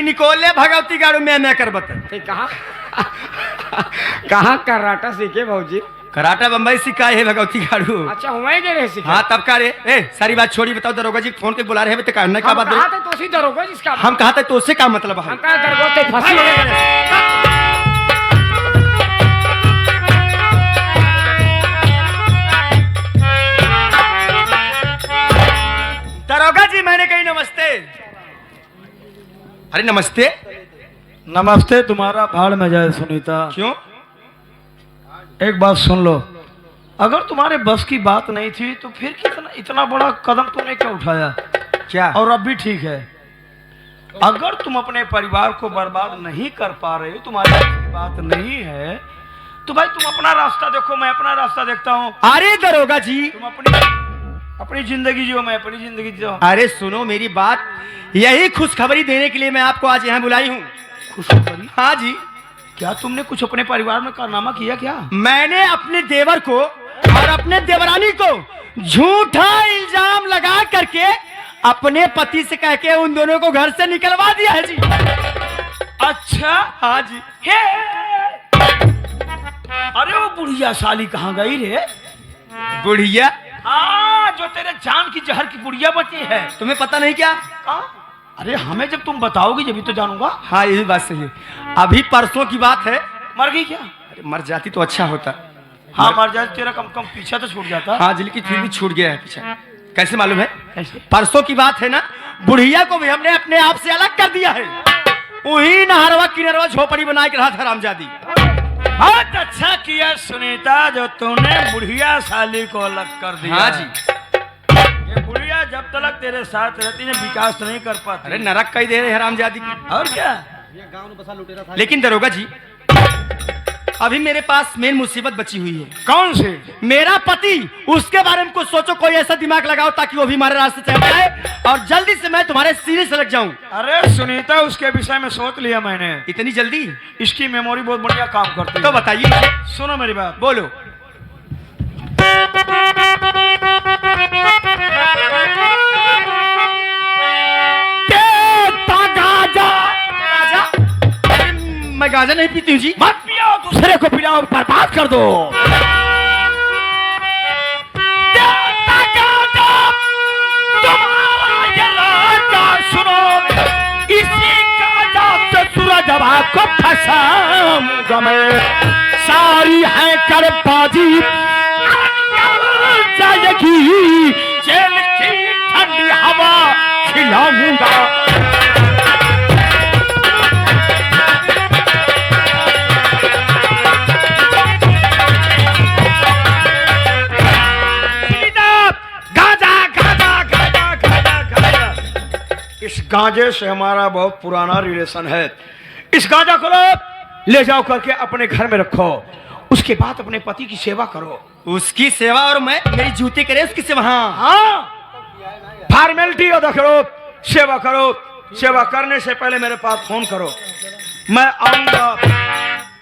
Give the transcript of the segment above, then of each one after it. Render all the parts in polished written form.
Nikolay Bhagwati गाड़ू मैं कर बता कहाँ कराटा सीखे भाजी? कराटा बम्बई सिखा है भगवती गाड़ू। अच्छा हुए के रे सीखे? हाँ तब का रे। सारी बात छोड़ी, बताओ दरोगा जी फोन के बुला रहे हैं तो कहने का बात हम कहा थे तो सी दरोगा जिसका हम कहा थे तो उससे क्या मतलब है? हम कहा दरोगा ते फंसी हो गए। दरोगा जी मैंने कही नमस्ते। अरे नमस्ते। नमस्ते तुम्हारा भाड़ में जाए सुनीता। क्यों? एक बात सुन लो, अगर तुम्हारे बस की बात नहीं थी तो फिर कितना इतना बड़ा कदम तुमने क्या उठाया? क्या? और अब भी ठीक है, अगर तुम अपने परिवार को बर्बाद नहीं कर पा रहे हो, तुम्हारी बस की बात नहीं है तो भाई तुम अपना रास्ता देखो, मैं अपना रास्ता देखता हूँ। अरे दरोगा जी तुम अपनी जिंदगी जियो, मैं अपनी जिंदगी जियो। अरे सुनो मेरी बात, यही खुशखबरी देने के लिए मैं आपको आज यहाँ बुलाई हूँ। खुशखबरी? हाँ जी। क्या तुमने कुछ अपने परिवार में कारनामा किया क्या? मैंने अपने देवर को और अपने देवरानी को झूठा इल्जाम लगा करके अपने पति से कह के उन दोनों को घर से निकलवा दिया है जी। अच्छा। हाँ जी। हे अरे वो बुढ़िया साली कहाँ गई रे? बुढ़िया? हाँ, जो तेरे जान की जहर की बुढ़िया बची है। तुम्हें पता नहीं क्या? अरे हमें जब तुम बताओगी जब तो जानूंगा। हाँ यही बात सही है। अभी परसों की बात है। मर गई क्या? अरे मर जाती तो अच्छा होता। हाँ मर जाती, तेरा कम कम पीछा तो छूट जाता। हाँ जी, लेकिन फिर भी छूट गया है पीछा। कैसे मालूम है? कैसे? परसों की बात है ना, बुढ़िया को भी हमने अपने आप से अलग कर दिया है। वही नहरवा किनरवा झोपड़ी बना के रहा था रामजादी। बहुत अच्छा किया सुनीता जो तूने बुढ़िया साली को अलग कर दिया। हाँ जी। ये बुढ़िया जब तक तेरे साथ रहती है विकास नहीं कर पाती। अरे नरक कई दे रहे हैं रामजादी की। और क्या? लेकिन दरोगा जी अभी मेरे पास मेन मुसीबत बची हुई है। कौन से? मेरा पति, उसके बारे में कुछ सोचो, कोई ऐसा दिमाग लगाओ ताकि वो भी हमारे रास्ते चल जाए और जल्दी से मैं तुम्हारे सीने से लग जाऊं। अरे सुनीता उसके विषय में सोच लिया मैंने। इतनी जल्दी? इसकी मेमोरी बहुत बढ़िया काम करती है। तो बताइए। सुनो मेरी बात। बोलो। मैं गांजा नहीं पीती हूँ जी। मत पियो, दूसरे को पिलाओ, बर्बाद कर दो। सुनो, इसी गांजा से सूरज आपको फंसाऊंगा मैं। सारी है करबाजी जाएगी, जेल की ठंडी हवा खिलाऊंगा। इस गांजे से हमारा बहुत पुराना रिलेशन है। इस गांजा को ले जाओ करके अपने घर में रखो, उसके बाद अपने पति की सेवा करो। उसकी सेवा? और मैं मेरी जूती करे उसकी सेवा? हाँ फॉर्मेलिटी अदा करो, सेवा करो। सेवा करने से पहले मेरे पास फोन करो, मैं आऊंगा।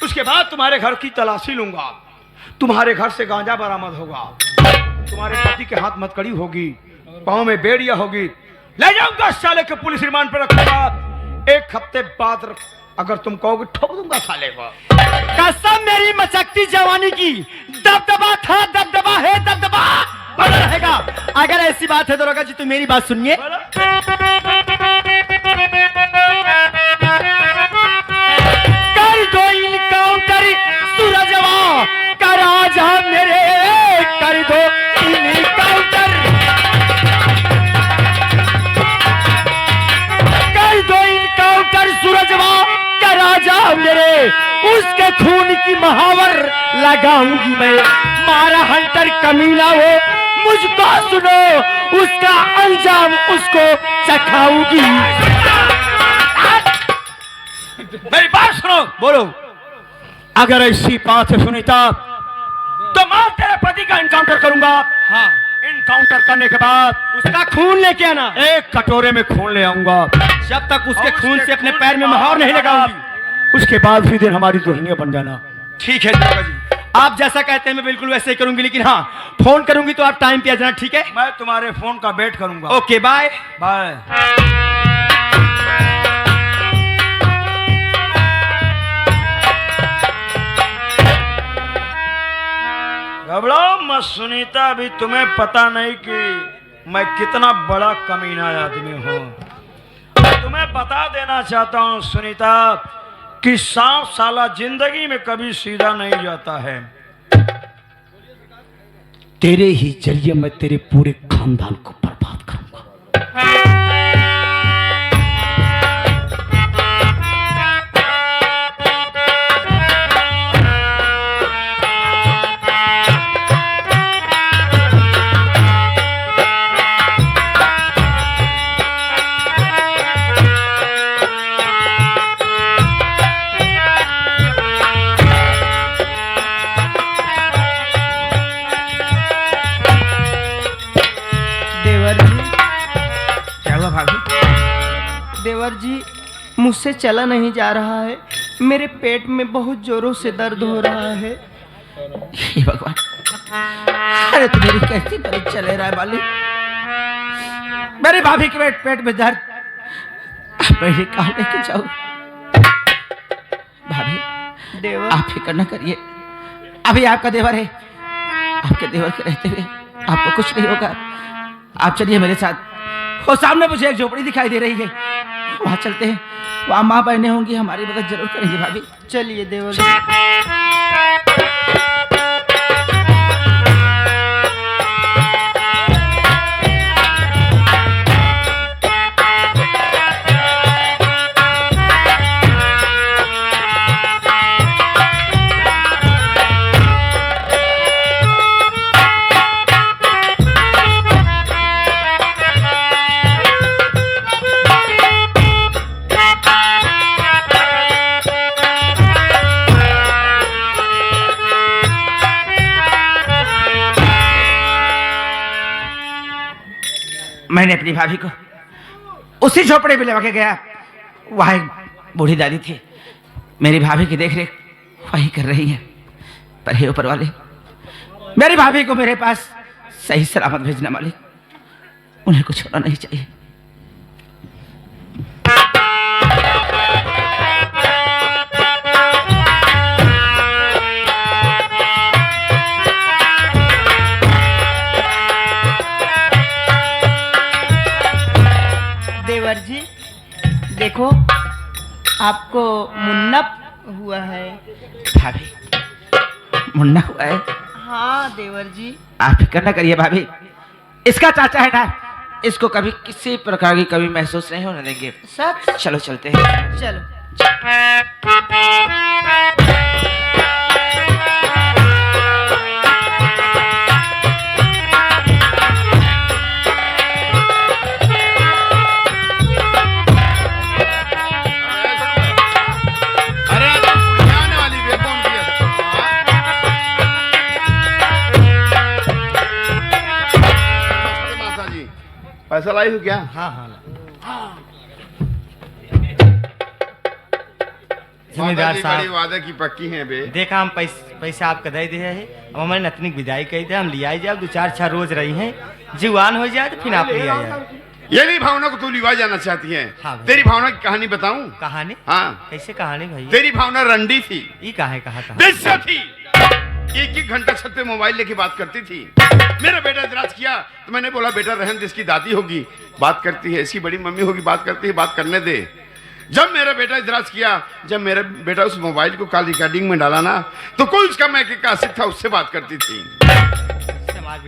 उसके बाद तुम्हारे घर की तलाशी लूंगा, तुम्हारे घर से गांजा बरामद होगा, तुम्हारे पति के हाथ मटकड़ी होगी, पाँव में बेड़िया होगी। ले जाऊंगा साले के पुलिस रिमांड पर रखूंगा। एक हफ्ते बाद अगर तुम कहोगे ठोक दूंगा साले को। कसम मेरी मचकती जवानी की, दबदबा था, दबदबा है, दबदबा बना रहेगा। अगर ऐसी बात है दरोगा जी तो मेरी बात सुनिए। कर दो इनकाउंटर सूरजवा का राजा मेरे, कर दो इनकाउंटर, कर दो इनकाउंटर सूरजवा का राजा मेरे। उसके खून की महावर लगाऊंगी मैं, मारा हंटर कमीना हो मुझको सुनो, उसका अंजाम उसको चखाऊंगी। मेरी बात सुनो। बोलो। अगर ऐसी बात है सुनीता तो मैं तेरे पति का इनकाउंटर करूंगा। हाँ इनकाउंटर करने के बाद उसका खून लेके आना। एक कटोरे में खून ले आऊंगा। जब तक उसके और खून उसके से अपने खून पैर में का मोहर नहीं लगाऊंगी, उसके बाद ही दिन हमारी दुल्हनिया बन जाना। ठीक है दादा जी, आप जैसा कहते हैं मैं बिल्कुल वैसे ही करूंगी, लेकिन हाँ फोन करूंगी तो आप टाइम पे आ जाना, ठीक है? मैं तुम्हारे फोन का वेट करूंगा। Okay bye bye. घबराओ मत सुनीता, अभी तुम्हें पता नहीं कि मैं कितना बड़ा कमीना आदमी हूँ। तुम्हें बता देना चाहता हूँ सुनीता कि सांप साला जिंदगी में कभी सीधा नहीं जाता है। तेरे ही जरिए मैं तेरे पूरे खानदान को बर्बाद करूंगा। देवर जी, मुझसे चला नहीं जा रहा है, मेरे पेट में बहुत जोरों से दर्द हो रहा है। हे भगवान, अरे तू मेरी कैसी परीक्षा ले रहा है बाली? मेरी भाभी के पेट में दर्द, मैं कहाँ लेके जाऊं? भाभी देवर, आप फिक्र न करिए, अभी आपका देवर है, आपके देवर के रहते हुए आपको कुछ नहीं होगा। आप चलिए मेरे साथ, वो सामने मुझे एक झोपड़ी दिखाई दे रही है, वहां चलते हैं, वहां माँ बहनें होंगी, हमारी मदद जरूर करेंगे। भाभी चलिए देवर जी। मैंने अपनी भाभी को उसी झोपड़े में लगा के गया, वहां एक बूढ़ी दादी थी, मेरी भाभी की देखरेख वही कर रही है। पर हे ऊपर वाले, मेरी भाभी को मेरे पास सही सलामत भेजना मालिक, उन्हें कुछ होना नहीं चाहिए। देवर जी देखो, आपको मुन्ना हुआ है। भाभी मुन्ना हुआ है? हाँ देवर जी। आप फिक्र न करिए भाभी, इसका चाचा है ना, इसको कभी किसी प्रकार की कभी महसूस नहीं होने देंगे। सच? चलो चलते हैं। चलो। पैसा लाई हो क्या? हाँ हाँ जमींदार जमींदार बड़ी साहब, वादा की पक्की है बे। देखा हम पैसा आपका दे दिया है, अब हमारे नतनी विदाई कही थे, हम ले आई जाए, 2-4 रोज रही हैं, जीवान हो जाए तो फिर आप ले आए। ये नहीं भावना को तू लिवा जाना चाहती है? हाँ भाई। तेरी भावना की कहानी बताऊं? कहानी? हाँ, कैसे कहानी भाई? तेरी भावना रंडी थी, ये कहा कहा बेस्या थी, 1-1 घंटा छत पे मोबाइल लेके बात करती थी। मेरा बेटा इतराज किया तो मैंने बोला बेटा रहन दे, इसकी दादी होगी बात करती है, इसकी बड़ी मम्मी होगी बात करती है, बात करने दे। जब मेरा बेटा इतराज किया, जब मेरा बेटा उस मोबाइल को कॉल रिकॉर्डिंग में डाला ना, तो कोई उसका मैके का आशिक था, उससे बात करती थी।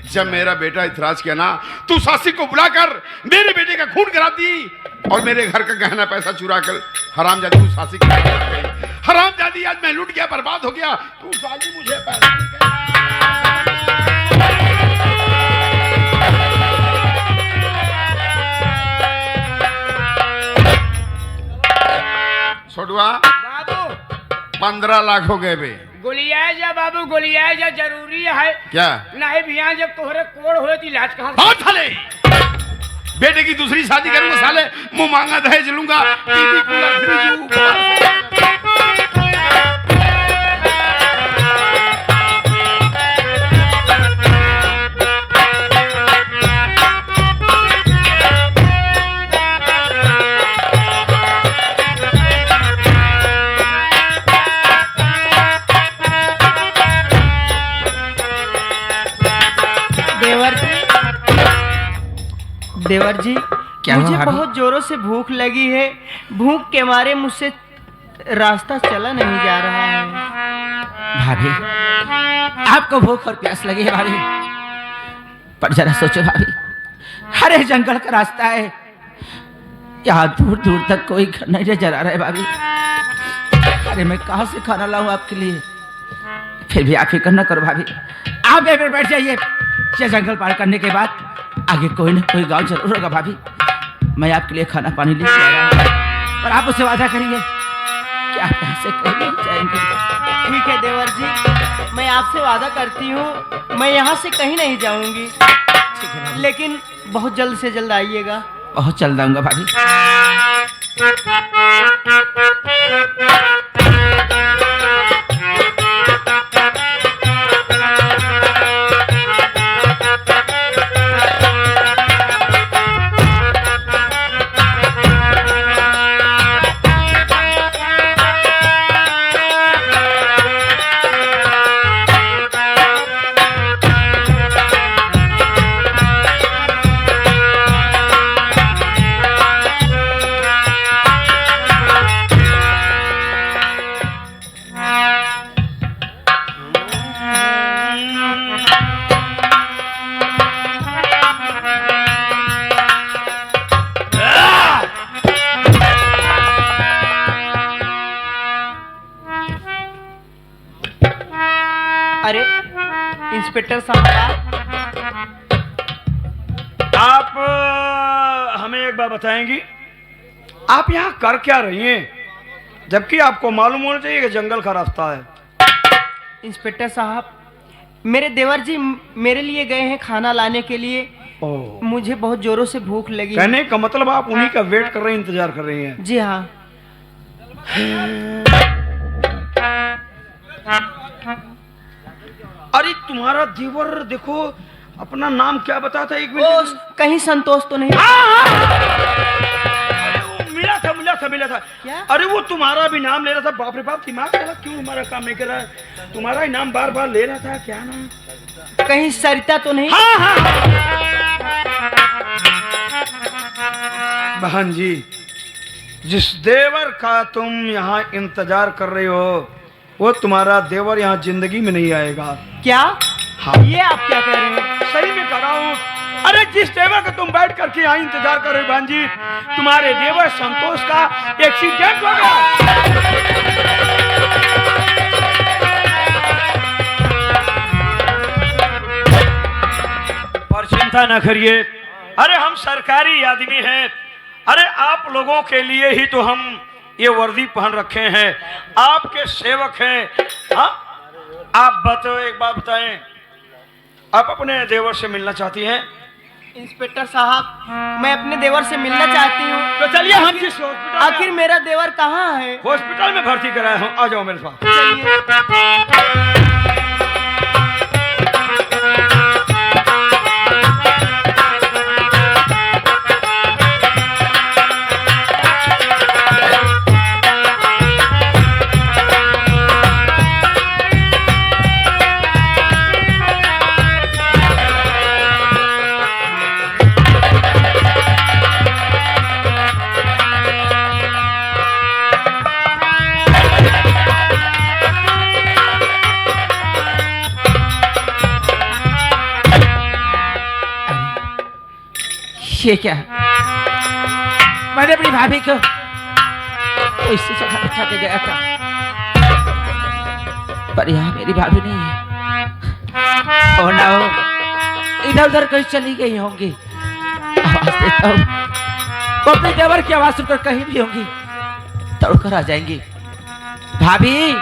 जब मेरा बेटा इतराज किया ना, तू सासी को बुलाकर मेरे बेटे का खून करा दी और मेरे घर का गहना पैसा चुरा कर हरामजादी तू सासी की हरामजादी, आज मैं लूट गया, बर्बाद हो गया, तू साली मुझे पैसा नहीं दे। छोटुआ 15 लाख हो गए बे। गोलियाए जा बाबू, गोलियाए जा, जरूरी है। क्या नहीं भैया, जब तोहरे कोड़ हुए तो इलाज कहाँ से? बहुत साले बेटे की दूसरी शादी करूंगा साले, मुंह मांगा दहेज लूंगा, टीवी कूलर फ्रिज ऊपर। देवर जी, क्या हुआ मुझे भाभी? बहुत जोरों से भूख लगी है। भूख के मारे मुझसे रास्ता चला नहीं जा रहा है। भाभी, आपको भूख और प्यास लगी है भाभी, पर जरा सोचो भाभी, हरे जंगल का रास्ता है, यहाँ दूर दूर तक कोई घर नहीं नजर आ रहा है भाभी। अरे मैं कहाँ से खाना लाऊं आपके लिए? फिर भी आप फिक्र न करो भाभी, आप यहीं पर बैठ जाइए। ये जंगल पार करने के बाद आगे कोई न कोई गांव जरूर होगा भाभी। मैं आपके लिए खाना पानी लेके आ रहा हूँ, पर आप उससे वादा करिए कि आप यहाँ से कहीं नहीं जाएंगे। ठीक है देवर जी, मैं आपसे वादा करती हूँ मैं यहाँ से कहीं नहीं जाऊंगी, ठीक है भाभी। लेकिन बहुत जल्द से जल्द आइएगा। बहुत चल जाऊंगा भाभी। अरे इंस्पेक्टर साहब, आप हमें एक बात बताएंगी, आप यहाँ कर क्या रही हैं, जबकि आपको मालूम होना चाहिए कि जंगल का रास्ता है। इंस्पेक्टर साहब, मेरे देवर जी मेरे लिए गए हैं खाना लाने के लिए। ओह, मुझे बहुत जोरों से भूख लगी है। कहने का मतलब आप उन्हीं का वेट कर रही हैं, इंतजार कर रही हैं। जी हाँ। अरे तुम्हारा देवर देखो, अपना नाम क्या बताता है? एक ओ, मिनट। कहीं संतोष तो नहीं? अरे वो मिला था। क्या? अरे वो तुम्हारा भी नाम ले रहा था। बाप रे बाप, दिमाग तेरा क्यों हमारा काम नहीं कर रहा है? तुम्हारा ही नाम बार बार ले रहा था। क्या नाम? कहीं सरिता तो नहीं? बहन जी, जिस देवर का तुम यहाँ इंतजार कर रहे हो, वो तुम्हारा देवर यहाँ जिंदगी में नहीं आएगा। क्या? हाँ। ये आप क्या कह रहे हैं? सही में कर रहा हूँ। अरे जिस देवर का तुम बैठ करके यहाँ इंतजार कर रहे हो बहन जी, तुम्हारे देवर संतोष का एक्सीडेंट हो गया। पर चिंता न करिए, अरे हम सरकारी आदमी हैं। अरे आप लोगों के लिए ही तो हम ये वर्दी पहन रखे हैं, आपके सेवक हैं। हाँ, आप बताओ, एक बात बताएं, आप अपने देवर से मिलना चाहती हैं? इंस्पेक्टर साहब, मैं अपने देवर से मिलना चाहती हूँ। तो चलिए, हम जिस हॉस्पिटल आखिर मेरा देवर कहाँ है? हॉस्पिटल में भर्ती कराया हूँ, आ जाओ मेरे साथ। चलिए। ये क्या? मैंने अपनी भाभी को तो इसी जगह बिठा के गया था, पर यहाँ मेरी भाभी नहीं है। और ना हो इधर उधर कहीं चली गई होंगी। आवाज देता हूँ, वो अपने देवर की आवाज सुनकर कहीं भी होंगी, दौड़कर आ जाएंगी। भाभी,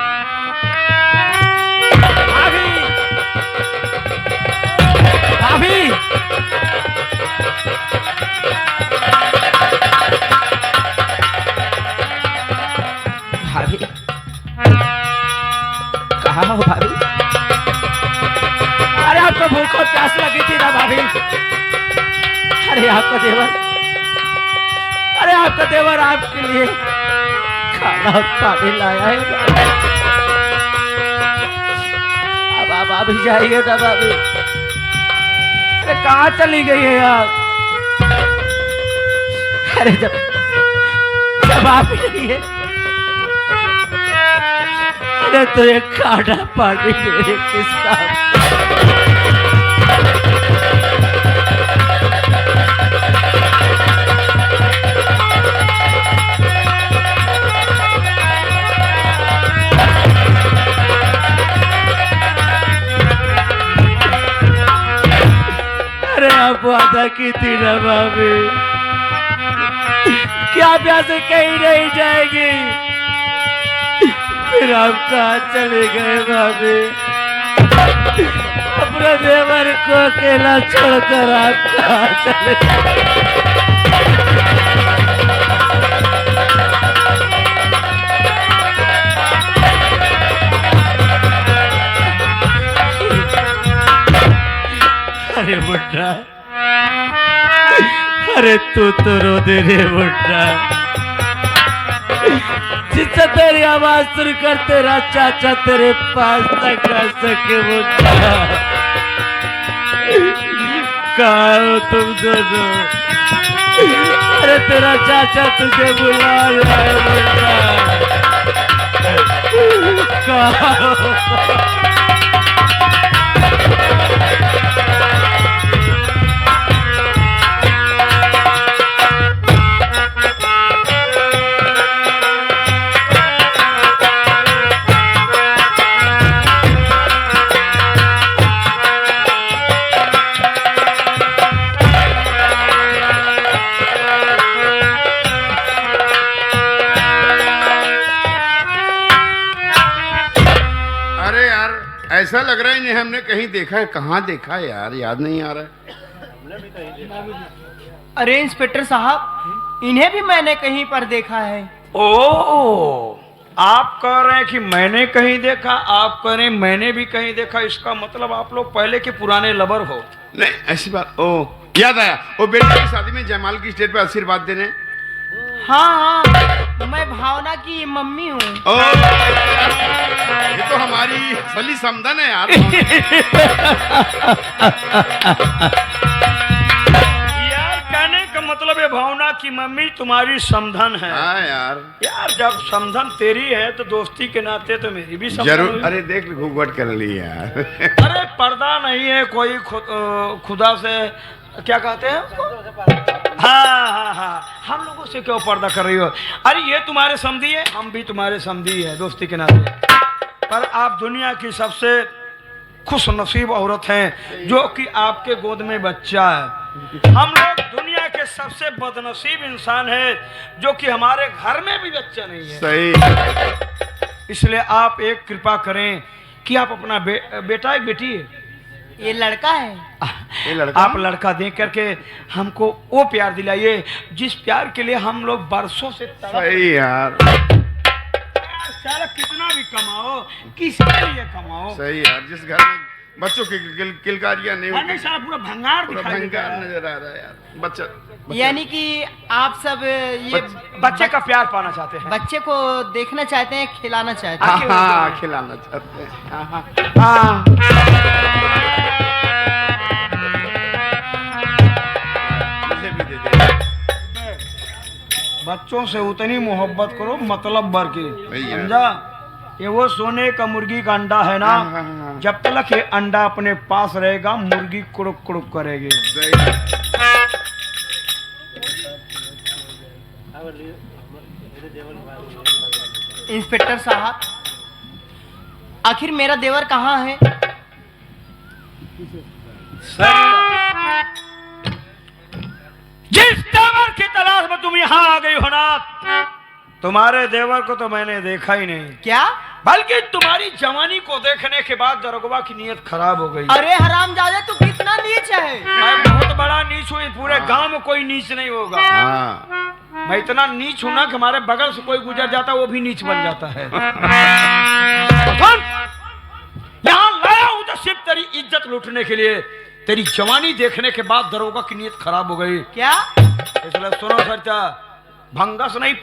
भाभी भाभी कहाँ हो भाभी? अरे आपको भूख और प्यास लगी थी ना भाभी? अरे आपका देवर आपके लिए खाना और पानी लाया है। अब आप अभी जाइए ना भाभी। अरे कहाँ चली गई है आप? अरे जब आप ही नहीं है, अरे तो ये खाना पानी मेरे किस काम? अरे आप वादा की थी ना भाभी, क्या प्यास से कहीं नहीं जाएगी? फिर आप कहाँ चले गए भाभी? अपने देवर को अकेला छोड़कर आप कहाँ चले गए? अरे बुड्ढा, अरे तू तो रो दे रे बुड्ढा, जिससे तेरी आवाज सुनकर तेरा चाचा तेरे पास तक आ सके। बुड्ढा कहाँ हो तुम दोनों? अरे तेरा चाचा तुझे बुला रहा है बुड्ढा, कहाँ हो? ऐसा लग रहा है इन्हें हमने कहीं देखा है। कहाँ देखा है यार, याद नहीं आ रहा है। अरे इंस्पेक्टर साहब, इन्हें भी मैंने कहीं पर देखा है। ओ, आप कह रहे हैं कि मैंने कहीं देखा, आप कह रहे हैं मैंने भी कहीं देखा। इसका मतलब आप लोग पहले के पुराने लवर हो। नहीं ऐसी बात। ओ याद आया, वो बेटे की शादी में जयमाल की स्टेज पे आशीर्वाद देने। हाँ, मैं भावना की मम्मी हूँ। ये तो हमारी असली समधन है यार। यार कहने का मतलब है भावना की मम्मी तुम्हारी समधन है। हाँ यार। यार जब समधन तेरी है तो दोस्ती के नाते तो मेरी भी समधन जरूर। हुई। अरे देख घूंघट कर ली यार। अरे पर्दा नहीं है कोई खुदा से क्या कहते हैं उसको? हाँ, हम लोगों से क्यों पर्दा कर रही हो? अरे ये तुम्हारे समधी है, हम भी तुम्हारे समधी है दोस्ती के नाते। पर आप दुनिया की सबसे खुश नसीब औरत हैं जो कि आपके गोद में बच्चा है। हम लोग दुनिया के सबसे बदनसीब इंसान है जो कि हमारे घर में भी बच्चा नहीं है। सही। इसलिए आप एक कृपा करें कि आप अपना बेटा एक बेटी है, ये लड़का है। ये लड़का? आप लड़का देख करके हमको वो प्यार दिलाइए जिस प्यार के लिए हम लोग बरसों से तड़प। सही यार। सारा कितना भी कमाओ, किसके लिए कमाओ? सही यार। जिस घर में बच्चों की किलकारियां नहीं नहीं होती, सारा पूरा भंगार पूरा दिखाई देता भंगार है। नजर आ रहा है यार। बच्चा यानी कि आप सब ये बच्चे का प्यार पाना चाहते हैं। बच्चे को देखना चाहते हैं, खिलाना चाहते हैं। हाँ, खिलाना चाहते हैं। हाँ। मुझे भी दे दे। बच्चों से उतनी मोहब्बत करो मतलब भर की, भैया। समझा? ये वो सोने का मुर्गी का अंडा है ना, हाँ। जब तक ये अंडा अपने पास रहेगा मुर्गी कुड़ुक कुड़ुक करेगी। सही। इंस्पेक्टर साहब, आखिर मेरा देवर कहाँ है? जिस देवर की तलाश में तुम यहाँ आ गई हो ना, तुम्हारे देवर को तो मैंने देखा ही नहीं। क्या? बल्कि तुम्हारी जवानी को देखने के बाद दरोगा की नीयत खराब हो गई। अरे हरामजादे तू कितना नीच है। मैं बहुत बड़ा नीच हूँ, पूरे गांव में कोई नीच नहीं होगा। हाँ मैं इतना नीच हूं ना कि हमारे बगल से कोई गुजर जाता वो भी नीच बन जाता है। यहाँ लाया हूं तो सिर्फ तेरी इज्जत लूटने के लिए। तेरी जवानी देखने के बाद दरोगा की नीयत खराब हो गई। क्या? इसलिए सुनो खर्चा, भंगस नहीं